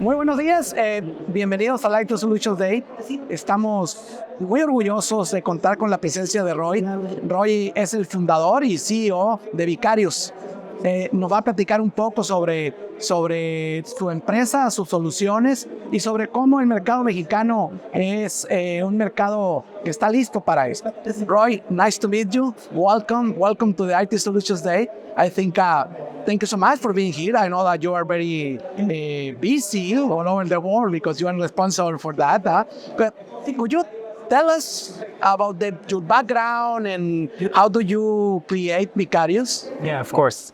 Muy buenos días, bienvenidos al IT Solutions Day. Estamos muy orgullosos de contar con la presencia de Roi. Roi es el fundador y CEO de Vicarius. Nos va a platicar un poco sobre su empresa, sus soluciones y sobre cómo el mercado mexicano es un mercado que está listo para esto. Roi, nice to meet you. Welcome to the IT Solutions Day. I think thank you so much for being here. I know that you are very busy all over the world because you are responsible for that. But could you tell us about your background and how do you create Vicarius? Yeah, of course.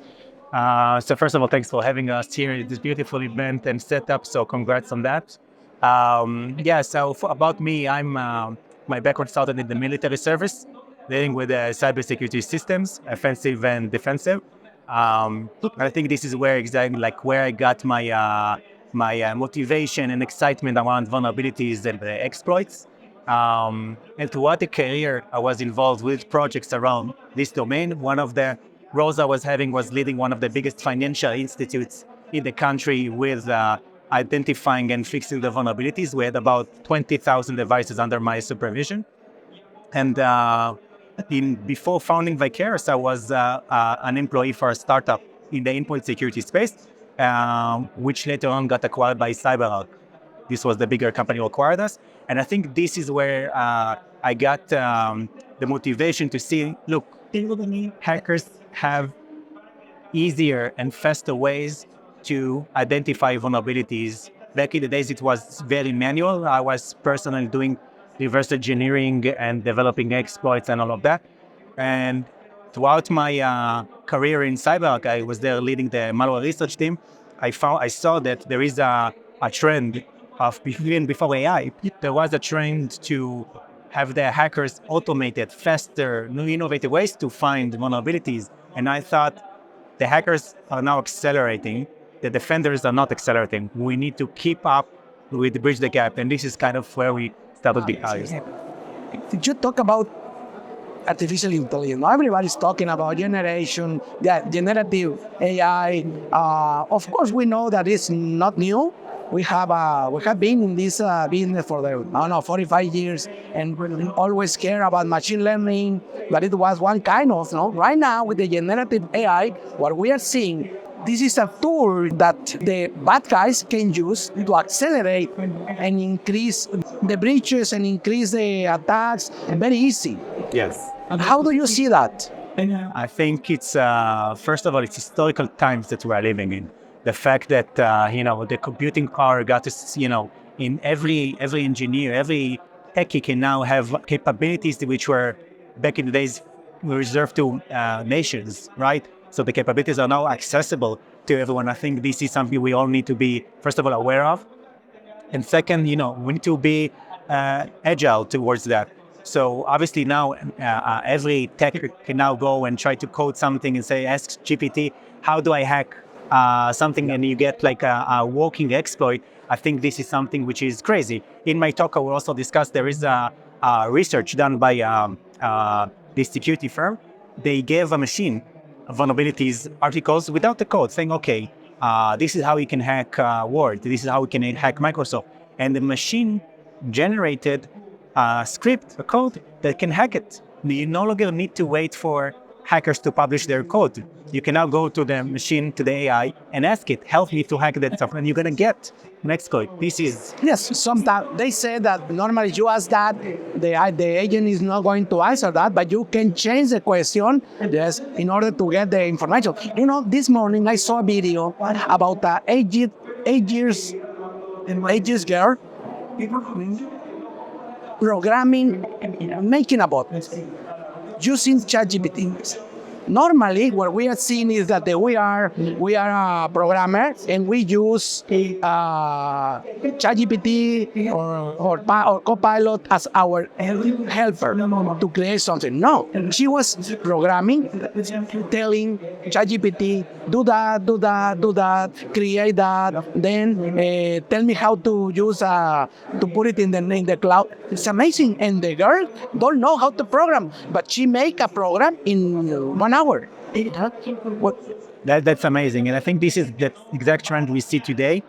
So first of all, thanks for having us here at this beautiful event and setup. So congrats on that. About me, my background started in the military service, dealing with cybersecurity systems, offensive and defensive. I think this is where I got my motivation and excitement around vulnerabilities and exploits. And throughout the career, I was involved with projects around this domain. One of the roles I was having was leading one of the biggest financial institutes in the country with identifying and fixing the vulnerabilities. We had about 20,000 devices under my supervision. And before founding Vicarius, I was an employee for a startup in the endpoint security space, which later on got acquired by CyberArk. This was the bigger company who acquired us. And I think this is where I got the motivation to see, look, hackers have easier and faster ways to identify vulnerabilities. Back in the days, it was very manual. I was personally doing reverse engineering and developing exploits and all of that. And throughout my career in CyberArk, I was there leading the malware research team. I saw that there is a trend of, even before AI, there was a trend to have the hackers automated faster, new innovative ways to find vulnerabilities. And I thought the hackers are now accelerating. The defenders are not accelerating. We need to keep up with bridge the gap. And this is kind of where we started Vicarius. Did you talk about artificial intelligence? Everybody's talking about generative AI. Of course, we know that it's not new. We have been in this business for 45 years and always care about machine learning, but it was one kind of, Right now, with the generative AI, what we are seeing, this is a tool that the bad guys can use to accelerate and increase the breaches and increase the attacks very easy. Yes. And how do you see that? I think it's, first of all, it's historical times that we are living in. The fact that, the computing power got us, in every engineer, every techie can now have capabilities which were back in the days reserved to nations, right? So the capabilities are now accessible to everyone. I think this is something we all need to be, first of all, aware of. And second, we need to be agile towards that. So obviously now every tech can now go and try to code something and say, ask GPT, how do I hack something, and you get like a walking exploit. I think this is something which is crazy. In my talk, I will also discuss there is a research done by this security firm. They gave a machine vulnerabilities articles without the code, saying, okay, this is how you can hack Word, this is how you can hack Microsoft. And the machine generated a script, a code that can hack it. You no longer need to wait for hackers to publish their code. You can now go to the machine, to the AI, and ask it, help me to hack that stuff, and you're going to get an exploit. This is... Yes, sometimes they say that normally you ask that, the agent is not going to answer that, but you can change the question, yes, in order to get the information. This morning I saw a video about an 8 years girl programming, making a bot using ChatGPT. Normally, what we are seeing is that we are a programmer and we use ChatGPT or Copilot as our helper to create something. No, she was programming, telling ChatGPT, do that, create that, then tell me how to use to put it in the cloud. It's amazing, and the girl don't know how to program, but she make a program in 1 hour. That's amazing, and I think this is the exact trend we see today.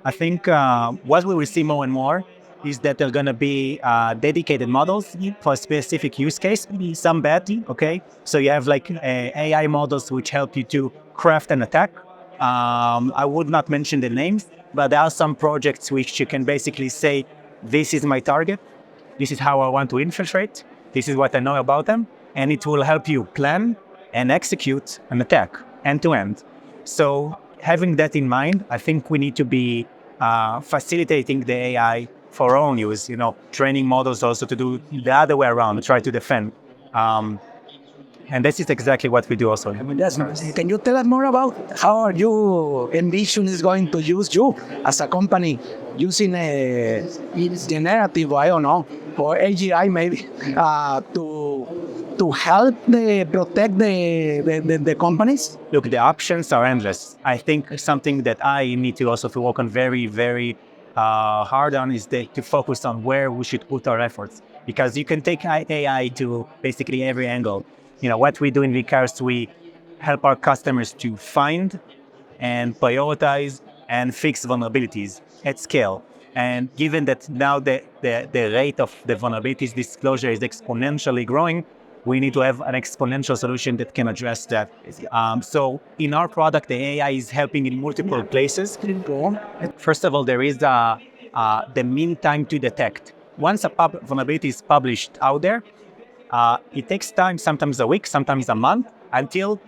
I think what we will see more and more is that there are going to be dedicated models for a specific use case, some bad, okay? So you have like AI models which help you to craft an attack. I would not mention the names, but there are some projects which you can basically say, this is my target, this is how I want to infiltrate, this is what I know about them, and it will help you plan and execute an attack end to end. So having that in mind, I think we need to be facilitating the AI for our own use, training models also to do the other way around, try to defend. And this is exactly what we do also. Can you tell us more about how you envision is going to use you as a company using a generative, I don't know, or AGI maybe, to help protect the companies? Look, the options are endless. I think something that I need to also to work on very, very hard on is to focus on where we should put our efforts. Because you can take AI to basically every angle. What we do in Vicarius, we help our customers to find and prioritize and fix vulnerabilities at scale. And given that now the rate of the vulnerabilities disclosure is exponentially growing, we need to have an exponential solution that can address that. So in our product, the AI is helping in multiple places. First of all, there is the mean time to detect. Once a vulnerability is published out there, it takes time, sometimes a week, sometimes a month, until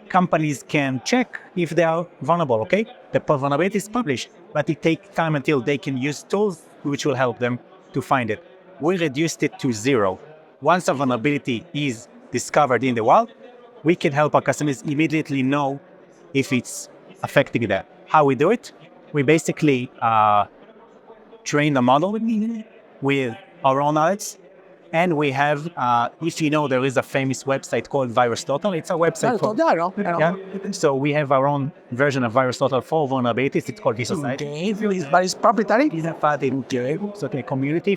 companies can check if they are vulnerable, okay? The vulnerability is published, but it takes time until they can use tools which will help them to find it. We reduced it to 0. Once a vulnerability is discovered in the wild, we can help our customers immediately know if it's affecting them. How we do it? We basically train the model with our own knowledge. And we have, if there is a famous website called VirusTotal. It's a website So we have our own version of VirusTotal for vulnerabilities. It's called Society. Okay, but it's proprietary? It's a community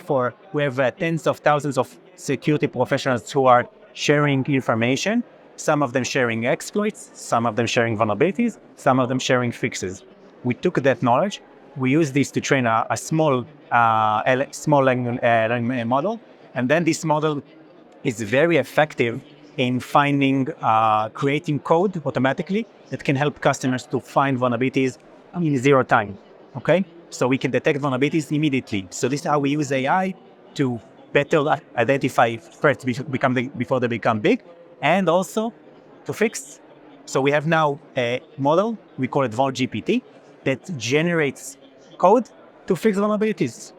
we have tens of thousands of security professionals who are sharing information. Some of them sharing exploits, some of them sharing vulnerabilities, some of them sharing fixes. We took that knowledge. We use this to train a small language model. And then this model is very effective in creating code automatically that can help customers to find vulnerabilities in 0 time, okay? So we can detect vulnerabilities immediately. So this is how we use AI to better identify threats before they become big, and also to fix. So we have now a model, we call it VulGPT, that generates code to fix vulnerabilities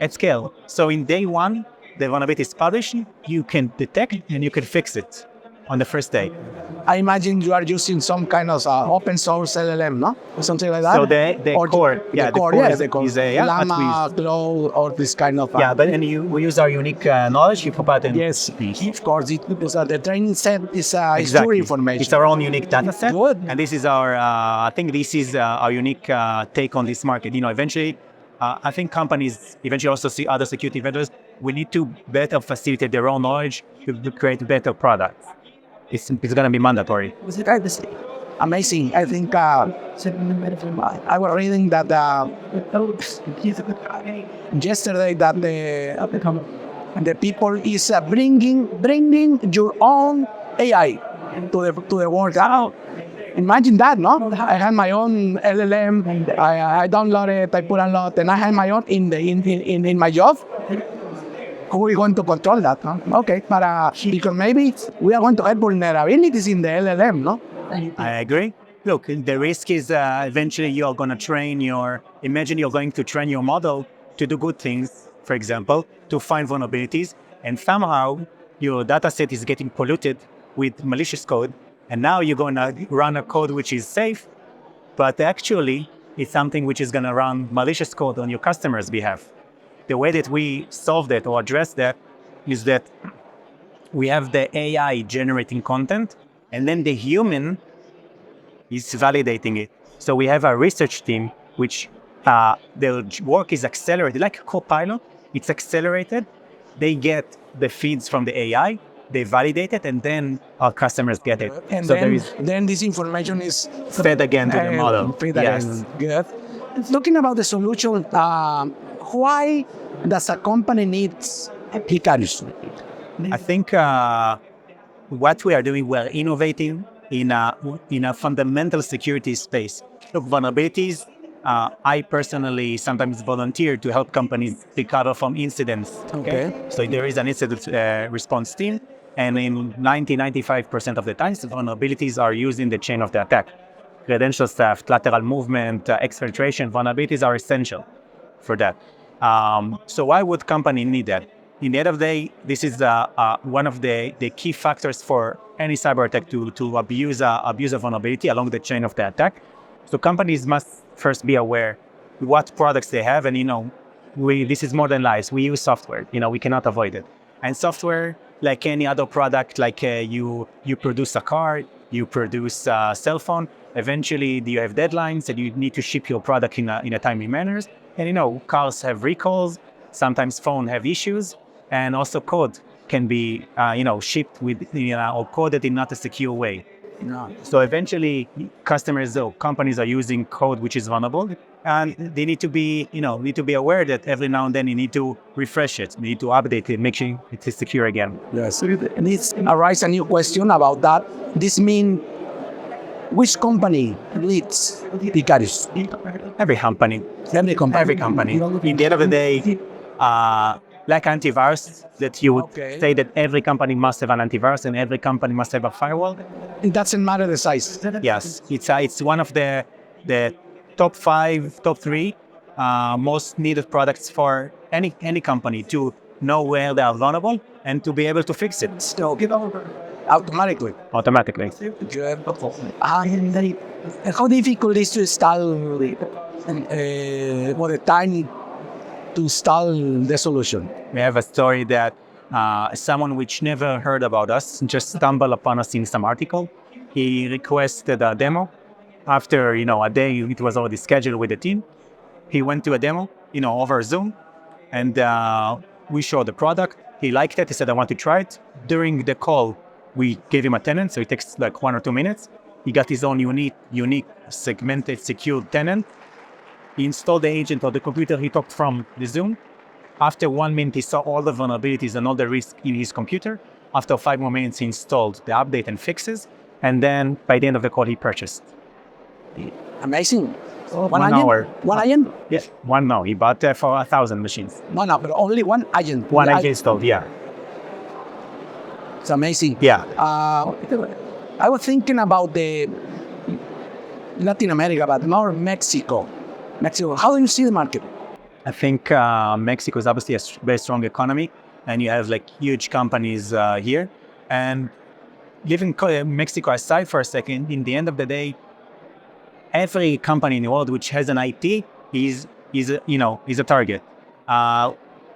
at scale. So in day 1, the vulnerability is published, you can detect and you can fix it on the first day. I imagine you are using some kind of open source LLM, no? Or something like that? So the core is Llama, Cloud, or this kind of... we use our unique knowledge. You provide Yes, of course. The training set is exactly. your information. It's our own unique data set. Good. And this is I think this is our unique take on this market. Eventually, I think companies eventually also see other security vendors. We need to better facilitate their own knowledge to create better products. It's going to be mandatory. Amazing. I think I was reading that yesterday that the people is bringing your own AI to the world. Imagine that, no? I had my own LLM. I downloaded, I put a lot, and I had my own in my job. Who are going to control that? Huh? Okay, but because maybe we are going to have vulnerabilities in the LLM, no? I agree. Look, the risk is eventually you are going to imagine you're going to train your model to do good things, for example, to find vulnerabilities, and somehow your data set is getting polluted with malicious code, and now you're going to run a code which is safe, but actually it's something which is going to run malicious code on your customer's behalf. The way that we solve that or address that is that we have the AI generating content, and then the human is validating it. So we have a research team which their work is accelerated, like a co-pilot. It's accelerated. They get the feeds from the AI, they validate it, and then our customers get it. And so then this information is fed again to the model. Yes. Good. Talking about the solution, why does a company needs Vicarius? I think what we are doing, we're innovating in a fundamental security space. Look, vulnerabilities, I personally sometimes volunteer to help companies recover from incidents. Okay. So there is an incident response team, and in 95% of the times, vulnerabilities are used in the chain of the attack. Credentials theft, lateral movement, exfiltration, vulnerabilities are essential for that. So why would company need that? In the end of the day, this is one of the key factors for any cyber attack to abuse a vulnerability along the chain of the attack. So companies must first be aware what products they have, and this is more than lies. We use software. We cannot avoid it. And software, like any other product, like you produce a car, you produce a cell phone. Eventually, you have deadlines, and you need to ship your product in a timely manner. And cars have recalls. Sometimes phones have issues, and also code can be shipped with or coded in not a secure way. So eventually, customers or companies are using code which is vulnerable, and they need to be aware that every now and then you need to refresh it, you need to update it, make sure it is secure again. Yes. And this arises a new question about that. This means which company leads Vicarius? Every company. Every company. Every company. In the end of the day, like antivirus, that you would say that every company must have an antivirus and every company must have a firewall. It doesn't matter the size. Yes, it's one of the top 5, top 3 most needed products for any company to know where they are vulnerable and to be able to fix it. So, automatically. Automatically. How difficult is to install the time to install the solution? We have a story that someone which never heard about us just stumbled upon us in some article. He requested a demo. After a day, it was already scheduled with the team. He went to a demo, over Zoom, and we showed the product. He liked it. He said, "I want to try it." During the call, we gave him a tenant, so it takes like 1 or 2 minutes. He got his own unique, segmented, secured tenant. He installed the agent on the computer. He talked from the Zoom. After 1 minute, he saw all the vulnerabilities and all the risks in his computer. After 5 more minutes, he installed the update and fixes. And then by the end of the call, he purchased. Amazing. 1 hour. One agent? Yeah, one no. He bought for 1,000 machines. No, but only one agent. One agent installed, yeah. It's amazing. Yeah. I was thinking about the Latin America, but more Mexico. How do you see the market? I think Mexico is obviously a very strong economy, and you have huge companies here. And leaving Mexico aside for a second, in the end of the day, every company in the world which has an IT is a target.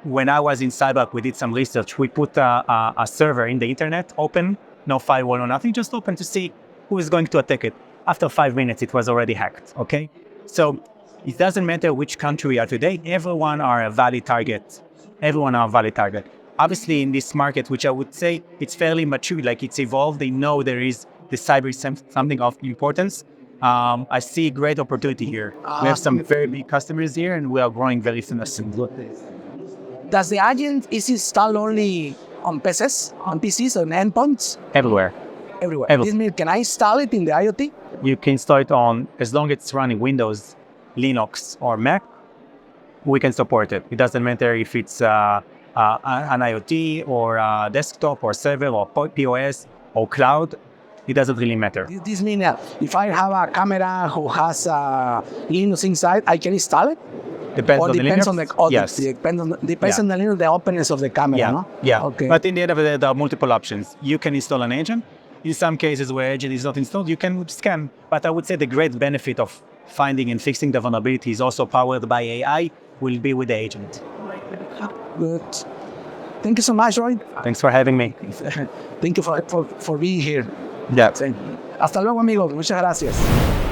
When I was in Cyber, we did some research. We put a server in the internet, open, no firewall or nothing, just open to see who is going to attack it. After 5 minutes, it was already hacked. Okay, so it doesn't matter which country we are today. Everyone are a valid target. Everyone are a valid target. Obviously, in this market, which I would say it's fairly mature, it's evolved. They know there is the cyber something of importance. I see great opportunity here. We have some very big customers here, and we are growing very fast. Does the agent is installed only on PCs, on endpoints? Everywhere. Everywhere. This means, can I install it in the IoT? You can install it on, as long as it's running Windows, Linux, or Mac, we can support it. It doesn't matter if it's an IoT or a desktop or server or POS or cloud. It doesn't really matter. This means that if I have a camera who has Linux inside, I can install it? Depends on the Linux. Yes. Depends on the Linux, the openness of the camera, yeah. no? Yeah. Okay. But in the end of the day, there are multiple options. You can install an agent. In some cases where agent is not installed, you can scan. But I would say the great benefit of finding and fixing the vulnerability is also powered by AI, will be with the agent. Good. Thank you so much, Roi. Thanks for having me. Thank you for being here. Yeah. Hasta luego, amigos. Muchas gracias.